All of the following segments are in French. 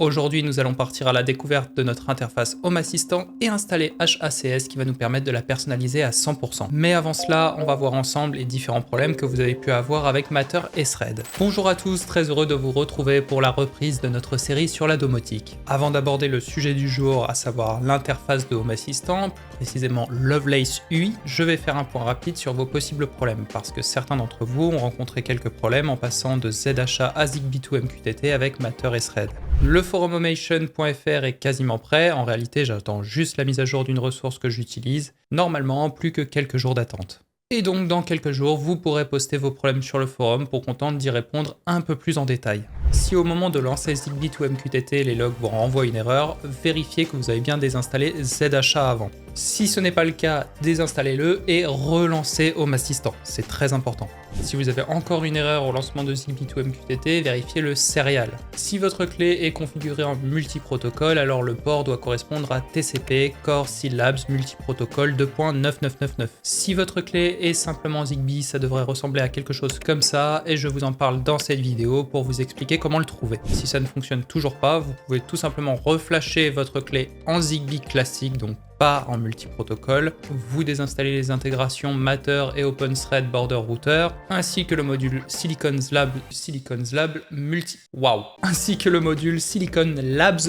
Aujourd'hui, nous allons partir à la découverte de notre interface Home Assistant et installer HACS qui va nous permettre de la personnaliser à 100%. Mais avant cela, on va voir ensemble les différents problèmes que vous avez pu avoir avec Matter et Thread. Bonjour à tous, très heureux de vous retrouver pour la reprise de notre série sur la domotique. Avant d'aborder le sujet du jour, à savoir l'interface de Home Assistant, plus précisément Lovelace UI, je vais faire un point rapide sur vos possibles problèmes, parce que certains d'entre vous ont rencontré quelques problèmes en passant de ZHA à Zigbee to MQTT avec Matter et Thread. Le forumomation.fr est quasiment prêt, en réalité j'attends juste la mise à jour d'une ressource que j'utilise, normalement plus que quelques jours d'attente. Et donc dans quelques jours, vous pourrez poster vos problèmes sur le forum pour qu'on tente d'y répondre un peu plus en détail. Si au moment de lancer Zigbee to MQTT, les logs vous renvoient une erreur, vérifiez que vous avez bien désinstallé ZHA avant. Si ce n'est pas le cas, désinstallez-le et relancez Home Assistant, c'est très important. Si vous avez encore une erreur au lancement de Zigbee to MQTT, vérifiez le serial. Si votre clé est configurée en multiprotocole, alors le port doit correspondre à TCP Core Syllabs Multiprotocole 2.9999. Si votre clé est simplement Zigbee, ça devrait ressembler à quelque chose comme ça, et je vous en parle dans cette vidéo pour vous expliquer comment le trouver. Si ça ne fonctionne toujours pas, vous pouvez tout simplement reflasher votre clé en Zigbee classique, donc pas en multiprotocole. Vous désinstallez les intégrations Matter et OpenThread Border Router, ainsi que le module Silicon Labs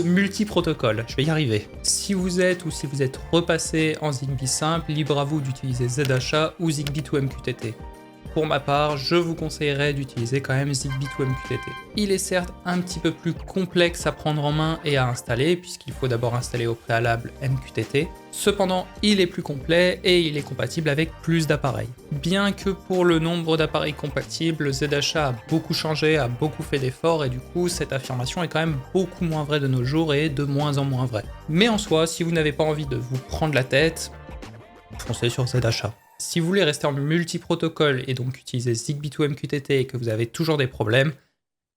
multiprotocole. Je vais y arriver. Si vous êtes repassé en Zigbee simple, libre à vous d'utiliser ZHA ou Zigbee to MQTT. Pour ma part, je vous conseillerais d'utiliser quand même Zigbee to MQTT. Il est certes un petit peu plus complexe à prendre en main et à installer, puisqu'il faut d'abord installer au préalable MQTT. Cependant, il est plus complet et il est compatible avec plus d'appareils. Bien que pour le nombre d'appareils compatibles, ZHA a beaucoup changé, a beaucoup fait d'efforts, et du coup, cette affirmation est quand même beaucoup moins vraie de nos jours et de moins en moins vraie. Mais en soi, si vous n'avez pas envie de vous prendre la tête, foncez sur ZHA. Si vous voulez rester en multiprotocole et donc utiliser Zigbee to MQTT et que vous avez toujours des problèmes,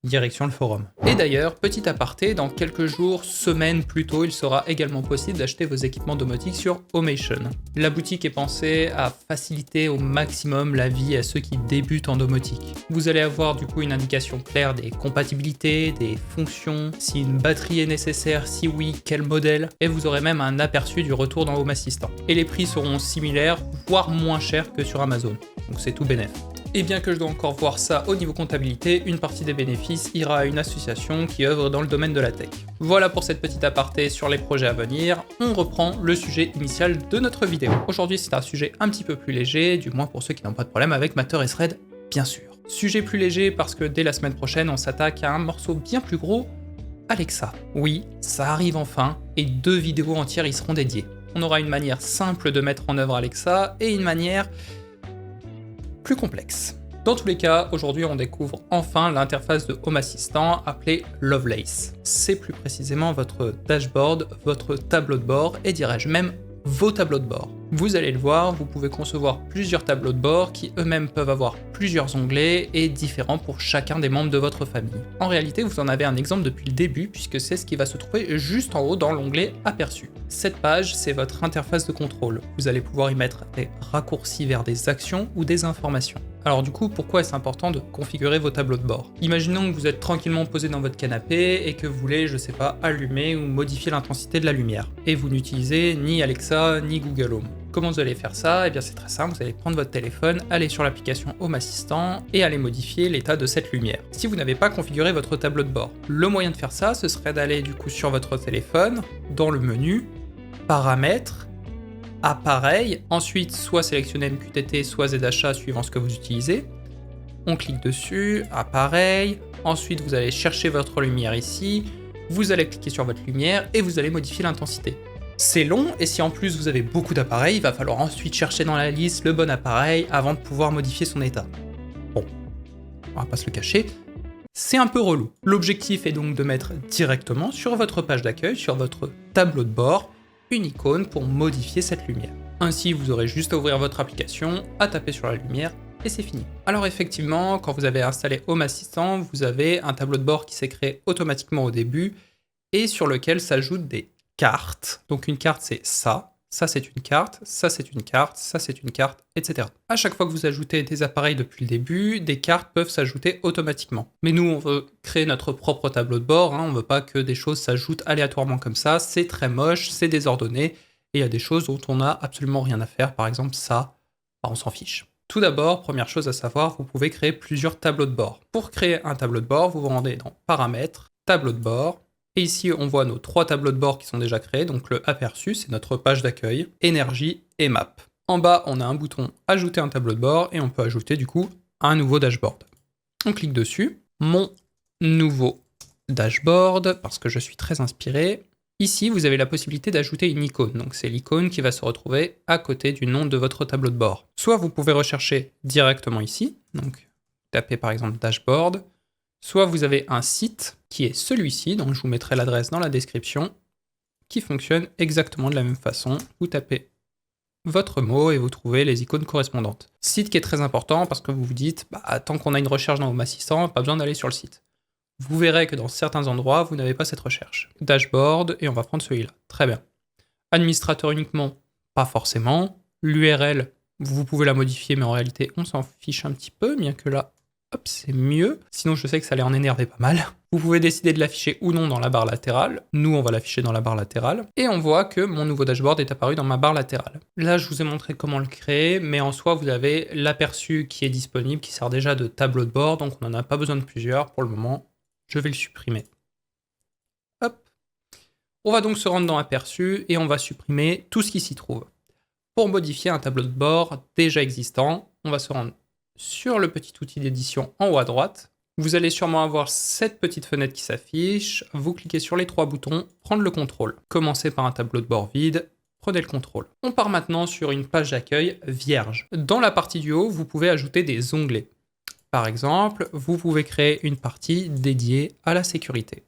direction le forum. Et d'ailleurs, petit aparté, dans quelques jours, semaines plus tôt, il sera également possible d'acheter vos équipements domotiques sur Homation. La boutique est pensée à faciliter au maximum la vie à ceux qui débutent en domotique. Vous allez avoir du coup une indication claire des compatibilités, des fonctions, si une batterie est nécessaire, si oui, quel modèle, et vous aurez même un aperçu du retour dans Home Assistant. Et les prix seront similaires, voire moins chers que sur Amazon, donc c'est tout bénef. Et bien que je dois encore voir ça au niveau comptabilité, une partie des bénéfices ira à une association qui œuvre dans le domaine de la tech. Voilà pour cette petite aparté sur les projets à venir, on reprend le sujet initial de notre vidéo. Aujourd'hui c'est un sujet un petit peu plus léger, du moins pour ceux qui n'ont pas de problème avec Matter et Thread, bien sûr. Sujet plus léger parce que dès la semaine prochaine on s'attaque à un morceau bien plus gros, Alexa. Oui, ça arrive enfin, et 2 vidéos entières y seront dédiées. On aura une manière simple de mettre en œuvre Alexa et une manière plus complexe. Dans tous les cas, aujourd'hui on découvre enfin l'interface de Home Assistant appelée Lovelace. C'est plus précisément votre dashboard, votre tableau de bord et dirais-je même vos tableaux de bord. Vous allez le voir, vous pouvez concevoir plusieurs tableaux de bord qui eux-mêmes peuvent avoir plusieurs onglets et différents pour chacun des membres de votre famille. En réalité, vous en avez un exemple depuis le début puisque c'est ce qui va se trouver juste en haut dans l'onglet Aperçu. Cette page, c'est votre interface de contrôle. Vous allez pouvoir y mettre des raccourcis vers des actions ou des informations. Alors du coup, pourquoi est-ce important de configurer vos tableaux de bord? Imaginons que vous êtes tranquillement posé dans votre canapé et que vous voulez, je sais pas, allumer ou modifier l'intensité de la lumière. Et vous n'utilisez ni Alexa ni Google Home. Comment vous allez faire ça? Eh bien c'est très simple, vous allez prendre votre téléphone, aller sur l'application Home Assistant et aller modifier l'état de cette lumière. Si vous n'avez pas configuré votre tableau de bord, le moyen de faire ça, ce serait d'aller du coup sur votre téléphone, dans le menu, Paramètres, Appareil, ensuite soit sélectionner MQTT, soit ZHA suivant ce que vous utilisez. On clique dessus, Appareil, ensuite vous allez chercher votre lumière ici, vous allez cliquer sur votre lumière et vous allez modifier l'intensité. C'est long, et si en plus vous avez beaucoup d'appareils, il va falloir ensuite chercher dans la liste le bon appareil avant de pouvoir modifier son état. Bon, on va pas se le cacher, c'est un peu relou. L'objectif est donc de mettre directement sur votre page d'accueil, sur votre tableau de bord, une icône pour modifier cette lumière. Ainsi, vous aurez juste à ouvrir votre application, à taper sur la lumière, et c'est fini. Alors effectivement, quand vous avez installé Home Assistant, vous avez un tableau de bord qui s'est créé automatiquement au début, et sur lequel s'ajoutent des cartes. Donc une carte c'est ça, ça c'est une carte, ça c'est une carte, ça c'est une carte, etc. À chaque fois que vous ajoutez des appareils depuis le début, des cartes peuvent s'ajouter automatiquement. Mais nous, on veut créer notre propre tableau de bord, hein, on veut pas que des choses s'ajoutent aléatoirement comme ça, c'est très moche, c'est désordonné, et il y a des choses dont on n'a absolument rien à faire, par exemple ça, bah, on s'en fiche. Tout d'abord, première chose à savoir, vous pouvez créer plusieurs tableaux de bord. Pour créer un tableau de bord, vous vous rendez dans Paramètres, Tableau de bord, et ici on voit nos 3 tableaux de bord qui sont déjà créés, donc le aperçu, c'est notre page d'accueil, énergie et map. En bas, on a un bouton Ajouter un tableau de bord, et on peut ajouter du coup un nouveau dashboard. On clique dessus, mon nouveau dashboard, parce que je suis très inspiré. Ici, vous avez la possibilité d'ajouter une icône, donc c'est l'icône qui va se retrouver à côté du nom de votre tableau de bord. Soit vous pouvez rechercher directement ici, donc tapez par exemple dashboard, soit vous avez un site qui est celui-ci, donc je vous mettrai l'adresse dans la description, qui fonctionne exactement de la même façon. Vous tapez votre mot et vous trouvez les icônes correspondantes. Site qui est très important parce que vous vous dites, bah, tant qu'on a une recherche dans Home Assistant, pas besoin d'aller sur le site. Vous verrez que dans certains endroits, vous n'avez pas cette recherche. Dashboard, et on va prendre celui-là. Très bien. Administrateur uniquement, pas forcément. L'URL, vous pouvez la modifier, mais en réalité, on s'en fiche un petit peu, bien que là, hop, c'est mieux. Sinon, je sais que ça allait en énerver pas mal. Vous pouvez décider de l'afficher ou non dans la barre latérale. Nous, on va l'afficher dans la barre latérale. Et on voit que mon nouveau dashboard est apparu dans ma barre latérale. Là, je vous ai montré comment le créer, mais en soi, vous avez l'aperçu qui est disponible, qui sert déjà de tableau de bord, donc on n'en a pas besoin de plusieurs pour le moment. Je vais le supprimer. Hop. On va donc se rendre dans Aperçu et on va supprimer tout ce qui s'y trouve. Pour modifier un tableau de bord déjà existant, on va se rendre sur le petit outil d'édition en haut à droite. Vous allez sûrement avoir cette petite fenêtre qui s'affiche. Vous cliquez sur les 3 boutons, prendre le contrôle. Commencez par un tableau de bord vide, prenez le contrôle. On part maintenant sur une page d'accueil vierge. Dans la partie du haut, vous pouvez ajouter des onglets. Par exemple, vous pouvez créer une partie dédiée à la sécurité.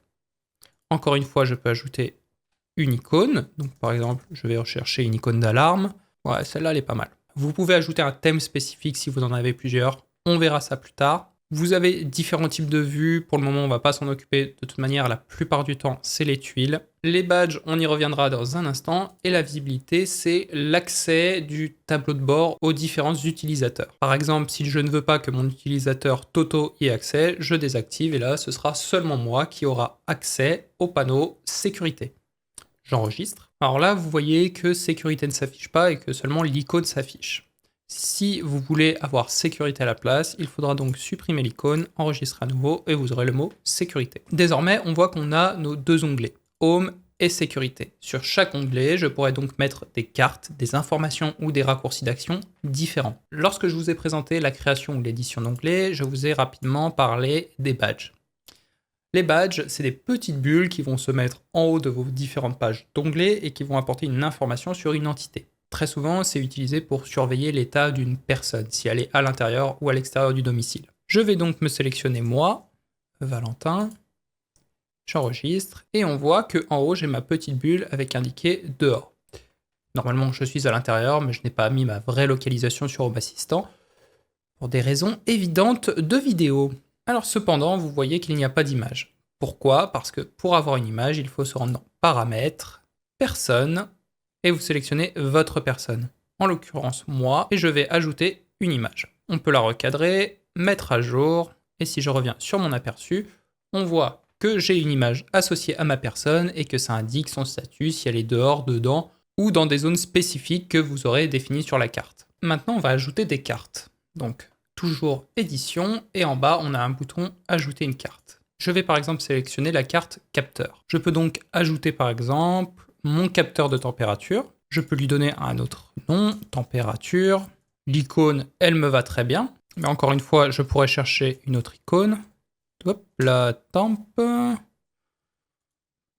Encore une fois, je peux ajouter une icône. Donc, par exemple, je vais rechercher une icône d'alarme. Ouais, celle-là, elle est pas mal. Vous pouvez ajouter un thème spécifique si vous en avez plusieurs. On verra ça plus tard. Vous avez différents types de vues. Pour le moment, on ne va pas s'en occuper. De toute manière, la plupart du temps, c'est les tuiles. Les badges, on y reviendra dans un instant. Et la visibilité, c'est l'accès du tableau de bord aux différents utilisateurs. Par exemple, si je ne veux pas que mon utilisateur Toto y ait accès, je désactive et là, ce sera seulement moi qui aura accès au panneau sécurité. J'enregistre. Alors là, vous voyez que sécurité ne s'affiche pas et que seulement l'icône s'affiche. Si vous voulez avoir sécurité à la place, il faudra donc supprimer l'icône, enregistrer à nouveau et vous aurez le mot sécurité. Désormais, on voit qu'on a nos 2 onglets, Home et Sécurité. Sur chaque onglet, je pourrais donc mettre des cartes, des informations ou des raccourcis d'action différents. Lorsque je vous ai présenté la création ou l'édition d'onglets, je vous ai rapidement parlé des badges. Les badges, c'est des petites bulles qui vont se mettre en haut de vos différentes pages d'onglets et qui vont apporter une information sur une entité. Très souvent, c'est utilisé pour surveiller l'état d'une personne, si elle est à l'intérieur ou à l'extérieur du domicile. Je vais donc me sélectionner moi, Valentin, j'enregistre, et on voit qu'en haut, j'ai ma petite bulle avec indiqué dehors. Normalement, je suis à l'intérieur, mais je n'ai pas mis ma vraie localisation sur Home Assistant, pour des raisons évidentes de vidéo. Alors cependant, vous voyez qu'il n'y a pas d'image. Pourquoi ? Parce que pour avoir une image, il faut se rendre dans Paramètres, Personne, et vous sélectionnez votre personne. En l'occurrence, moi, et je vais ajouter une image. On peut la recadrer, mettre à jour, et si je reviens sur mon aperçu, on voit que j'ai une image associée à ma personne et que ça indique son statut, si elle est dehors, dedans, ou dans des zones spécifiques que vous aurez définies sur la carte. Maintenant, on va ajouter des cartes. Donc, toujours édition, et en bas, on a un bouton ajouter une carte. Je vais par exemple sélectionner la carte capteur. Je peux donc ajouter par exemple mon capteur de température. Je peux lui donner un autre nom, température. L'icône, elle me va très bien. Mais encore une fois, je pourrais chercher une autre icône. Hop, la temp.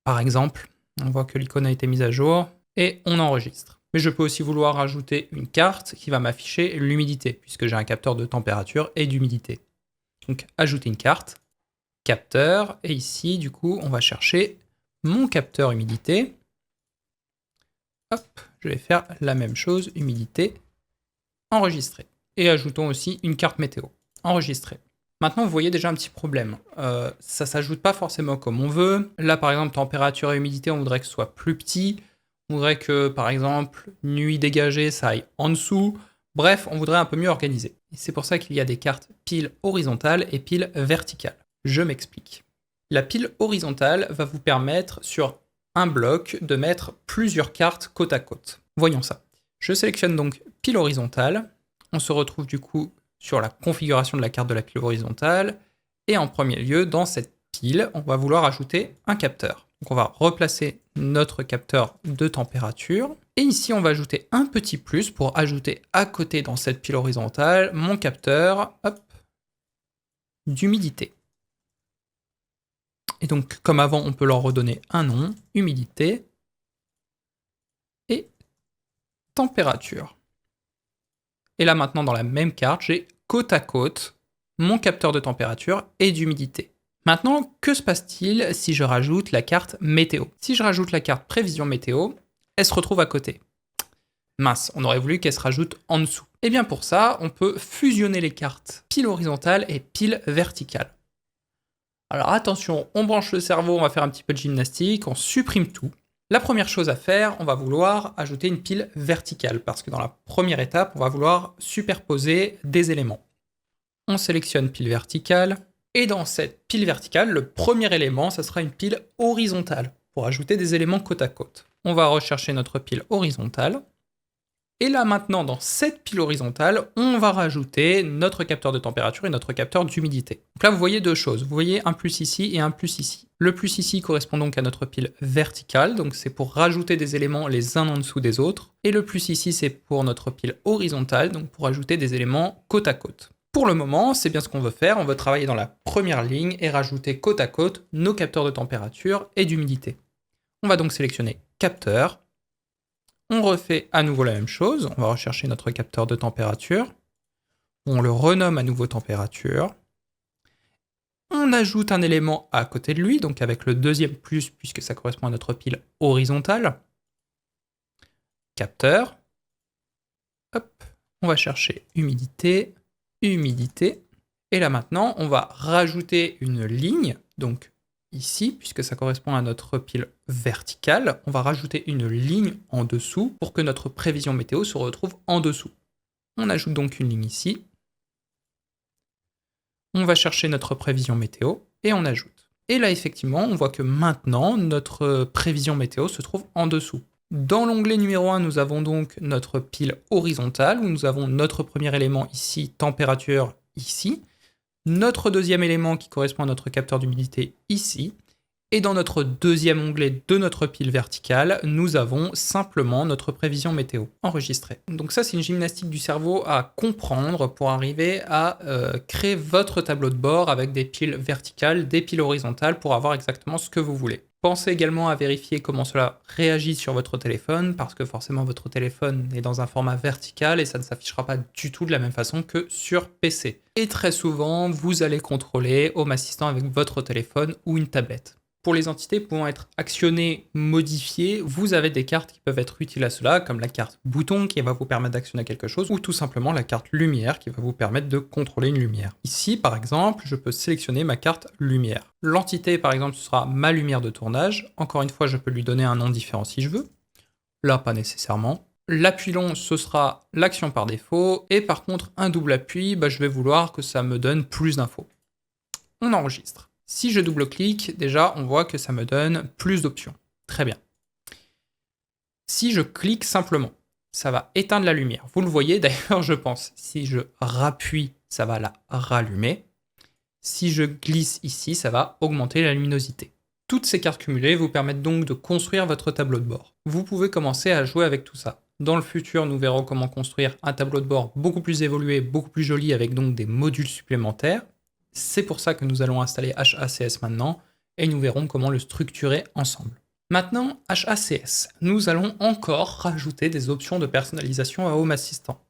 Par exemple, on voit que l'icône a été mise à jour et on enregistre. Mais je peux aussi vouloir ajouter une carte qui va m'afficher l'humidité, puisque j'ai un capteur de température et d'humidité. Donc, ajouter une carte, capteur, et ici, du coup, on va chercher mon capteur humidité. Hop, je vais faire la même chose, humidité, enregistrer. Et ajoutons aussi une carte météo, enregistrer. Maintenant, vous voyez déjà un petit problème. Ça ne s'ajoute pas forcément comme on veut. Là, par exemple, température et humidité, on voudrait que ce soit plus petit. On voudrait que, par exemple, nuit dégagée, ça aille en dessous. Bref, on voudrait un peu mieux organiser. Et c'est pour ça qu'il y a des cartes pile horizontales et pile verticales. Je m'explique. La pile horizontale va vous permettre, sur un bloc, de mettre plusieurs cartes côte à côte. Voyons ça. Je sélectionne donc pile horizontale. On se retrouve du coup sur la configuration de la carte de la pile horizontale. Et en premier lieu, dans cette pile, on va vouloir ajouter un capteur. Donc on va replacer notre capteur de température. Et ici, on va ajouter un petit plus pour ajouter à côté dans cette pile horizontale mon capteur d'humidité. Et donc, comme avant, on peut leur redonner un nom, humidité et température. Et là maintenant, dans la même carte, j'ai côte à côte mon capteur de température et d'humidité. Maintenant, que se passe-t-il si je rajoute la carte météo? Si je rajoute la carte prévision météo, elle se retrouve à côté. Mince, on aurait voulu qu'elle se rajoute en dessous. Et bien pour ça, on peut fusionner les cartes pile horizontale et pile verticale. Alors attention, on branche le cerveau, on va faire un petit peu de gymnastique, on supprime tout. La première chose à faire, on va vouloir ajouter une pile verticale, parce que dans la première étape, on va vouloir superposer des éléments. On sélectionne pile verticale, et dans cette pile verticale, le premier élément, ça sera une pile horizontale, pour ajouter des éléments côte à côte. On va rechercher notre pile horizontale, et là maintenant, dans cette pile horizontale, on va rajouter notre capteur de température et notre capteur d'humidité. Donc là, vous voyez deux choses. Vous voyez un plus ici et un plus ici. Le plus ici correspond donc à notre pile verticale, donc c'est pour rajouter des éléments les uns en dessous des autres. Et le plus ici, c'est pour notre pile horizontale, donc pour ajouter des éléments côte à côte. Pour le moment, c'est bien ce qu'on veut faire. On veut travailler dans la première ligne et rajouter côte à côte nos capteurs de température et d'humidité. On va donc sélectionner capteur. On refait à nouveau la même chose, on va rechercher notre capteur de température, on le renomme à nouveau température, on ajoute un élément à côté de lui, donc avec le deuxième plus, puisque ça correspond à notre pile horizontale, capteur, hop, on va chercher humidité, humidité, et là maintenant on va rajouter une ligne, donc ici, puisque ça correspond à notre pile verticale, on va rajouter une ligne en dessous pour que notre prévision météo se retrouve en dessous. On ajoute donc une ligne ici. On va chercher notre prévision météo et on ajoute. Et là, effectivement, on voit que maintenant, notre prévision météo se trouve en dessous. Dans l'onglet numéro 1, nous avons donc notre pile horizontale, où nous avons notre premier élément ici, température ici, notre deuxième élément qui correspond à notre capteur d'humidité ici, et dans notre deuxième onglet de notre pile verticale, nous avons simplement notre prévision météo enregistrée. Donc ça, c'est une gymnastique du cerveau à comprendre pour arriver à créer votre tableau de bord avec des piles verticales, des piles horizontales pour avoir exactement ce que vous voulez. Pensez également à vérifier comment cela réagit sur votre téléphone, parce que forcément votre téléphone est dans un format vertical et ça ne s'affichera pas du tout de la même façon que sur PC. Et très souvent, vous allez contrôler Home Assistant avec votre téléphone ou une tablette. Pour les entités pouvant être actionnées, modifiées, vous avez des cartes qui peuvent être utiles à cela, comme la carte bouton qui va vous permettre d'actionner quelque chose, ou tout simplement la carte lumière qui va vous permettre de contrôler une lumière. Ici, par exemple, je peux sélectionner ma carte lumière. L'entité, par exemple, ce sera ma lumière de tournage. Encore une fois, je peux lui donner un nom différent si je veux. Là, pas nécessairement. L'appui long, ce sera l'action par défaut. Et par contre, un double appui, je vais vouloir que ça me donne plus d'infos. On enregistre. Si je double-clique, déjà, on voit que ça me donne plus d'options. Très bien. Si je clique simplement, ça va éteindre la lumière. Vous le voyez, d'ailleurs, je pense. Si je rappuie, ça va la rallumer. Si je glisse ici, ça va augmenter la luminosité. Toutes ces cartes cumulées vous permettent donc de construire votre tableau de bord. Vous pouvez commencer à jouer avec tout ça. Dans le futur, nous verrons comment construire un tableau de bord beaucoup plus évolué, beaucoup plus joli, avec donc des modules supplémentaires. C'est pour ça que nous allons installer HACS maintenant, et nous verrons comment le structurer ensemble. Maintenant, HACS, nous allons encore rajouter des options de personnalisation à Home Assistant.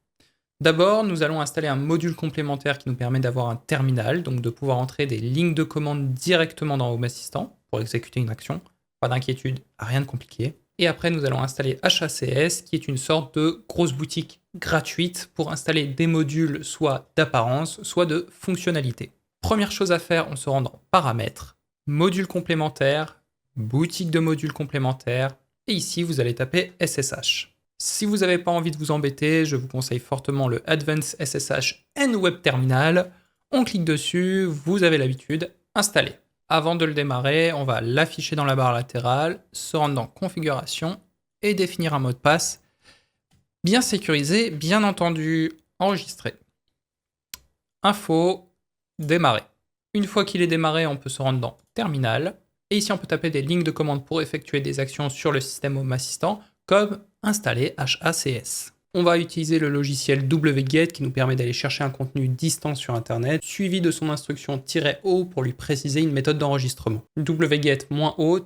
D'abord, nous allons installer un module complémentaire qui nous permet d'avoir un terminal, donc de pouvoir entrer des lignes de commande directement dans Home Assistant pour exécuter une action. Pas d'inquiétude, rien de compliqué. Et après, nous allons installer HACS, qui est une sorte de grosse boutique gratuite pour installer des modules soit d'apparence, soit de fonctionnalité. Première chose à faire, on se rend dans Paramètres, Modules complémentaires, Boutique de modules complémentaires, Et ici, vous allez taper SSH. Si vous n'avez pas envie de vous embêter, je vous conseille fortement le Advanced SSH and Web Terminal. On clique dessus, vous avez l'habitude, installé. Avant de le démarrer, on va l'afficher dans la barre latérale, se rendre dans Configuration et définir un mot de passe bien sécurisé, bien entendu, enregistré. Info, démarrer. Une fois qu'il est démarré, on peut se rendre dans Terminal. Et ici, on peut taper des lignes de commande pour effectuer des actions sur le système Home Assistant, comme installer HACS. On va utiliser le logiciel wget qui nous permet d'aller chercher un contenu distant sur Internet, suivi de son instruction "-o" pour lui préciser une méthode d'enregistrement. wget-o-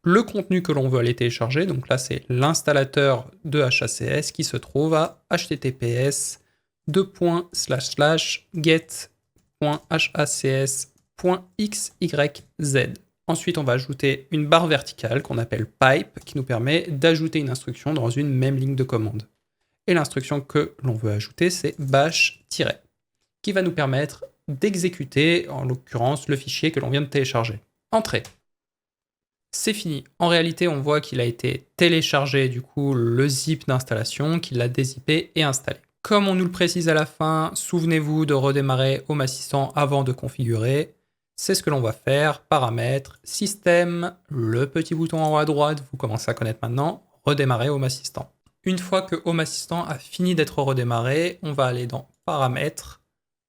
le contenu que l'on veut aller télécharger, donc là c'est l'installateur de HACS qui se trouve à https://get.hacs.xyz. Ensuite, on va ajouter une barre verticale qu'on appelle pipe qui nous permet d'ajouter une instruction dans une même ligne de commande. Et l'instruction que l'on veut ajouter, c'est bash- qui va nous permettre d'exécuter, en l'occurrence, le fichier que l'on vient de télécharger. Entrée. C'est fini. En réalité, on voit qu'il a été téléchargé, du coup, le zip d'installation, qu'il l'a dézippé et installé. Comme on nous le précise à la fin, souvenez-vous de redémarrer Home Assistant avant de configurer. C'est ce que l'on va faire. Paramètres, système, le petit bouton en haut à droite, vous commencez à connaître maintenant, redémarrer Home Assistant. Une fois que Home Assistant a fini d'être redémarré, on va aller dans Paramètres,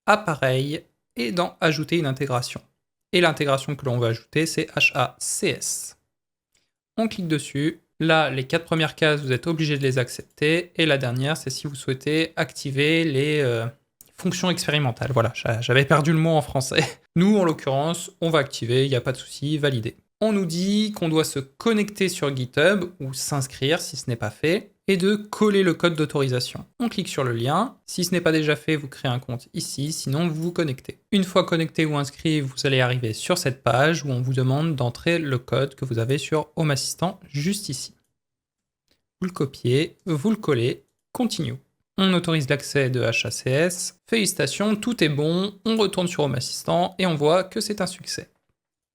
Appareil et dans Ajouter une intégration. Et l'intégration que l'on va ajouter, c'est HACS. On clique dessus. Là, les 4 premières cases, vous êtes obligé de les accepter. Et la dernière, c'est si vous souhaitez activer les fonctions expérimentales. Voilà, j'avais perdu le mot en français. Nous, en l'occurrence, on va activer, il n'y a pas de souci, valider. On nous dit qu'on doit se connecter sur GitHub ou s'inscrire si ce n'est pas fait et de coller le code d'autorisation. On clique sur le lien. Si ce n'est pas déjà fait, vous créez un compte ici, sinon vous vous connectez. Une fois connecté ou inscrit, vous allez arriver sur cette page où on vous demande d'entrer le code que vous avez sur Home Assistant juste ici. Vous le copiez, vous le collez, continue. On autorise l'accès de HACS. Félicitations, tout est bon. On retourne sur Home Assistant et on voit que c'est un succès.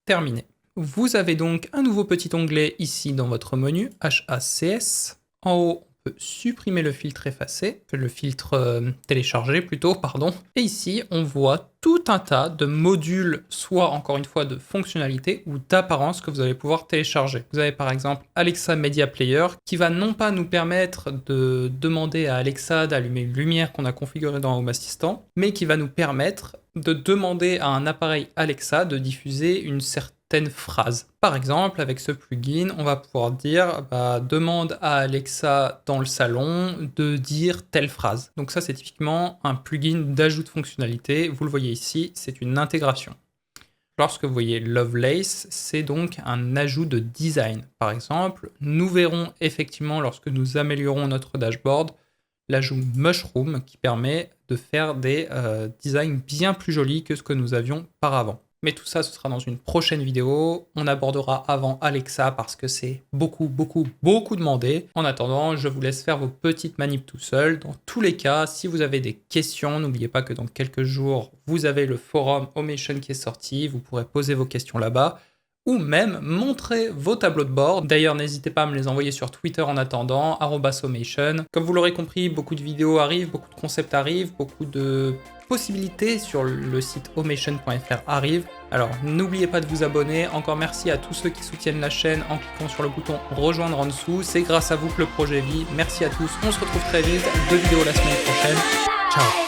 Terminé. Vous avez donc un nouveau petit onglet ici dans votre menu, HACS. En haut, on peut supprimer le filtre effacé, le filtre téléchargé plutôt, pardon. Et ici, on voit tout un tas de modules, soit encore une fois de fonctionnalités ou d'apparence que vous allez pouvoir télécharger. Vous avez par exemple Alexa Media Player qui va non pas nous permettre de demander à Alexa d'allumer une lumière qu'on a configurée dans Home Assistant, mais qui va nous permettre de demander à un appareil Alexa de diffuser une certaine phrase. Par exemple, avec ce plugin, on va pouvoir dire demande à Alexa dans le salon de dire telle phrase. Donc ça, c'est typiquement un plugin d'ajout de fonctionnalité. Vous le voyez ici, c'est une intégration. Lorsque vous voyez Lovelace, c'est donc un ajout de design. Par exemple, nous verrons effectivement lorsque nous améliorons notre dashboard l'ajout Mushroom qui permet de faire des designs bien plus jolis que ce que nous avions par avant. Mais tout ça, ce sera dans une prochaine vidéo. On abordera avant Alexa parce que c'est beaucoup demandé. En attendant, je vous laisse faire vos petites manips tout seul. Dans tous les cas, si vous avez des questions, n'oubliez pas que dans quelques jours, vous avez le forum Homation qui est sorti. Vous pourrez poser vos questions là-bas ou même montrer vos tableaux de bord. D'ailleurs, n'hésitez pas à me les envoyer sur Twitter en attendant, @Homation. Comme vous l'aurez compris, beaucoup de vidéos arrivent, beaucoup de concepts arrivent, beaucoup de possibilités sur le site homation.fr arrivent. Alors n'oubliez pas de vous abonner. Encore merci à tous ceux qui soutiennent la chaîne en cliquant sur le bouton rejoindre en dessous. C'est grâce à vous que le projet vit. Merci à tous. On se retrouve très vite. 2 vidéos la semaine prochaine. Ciao.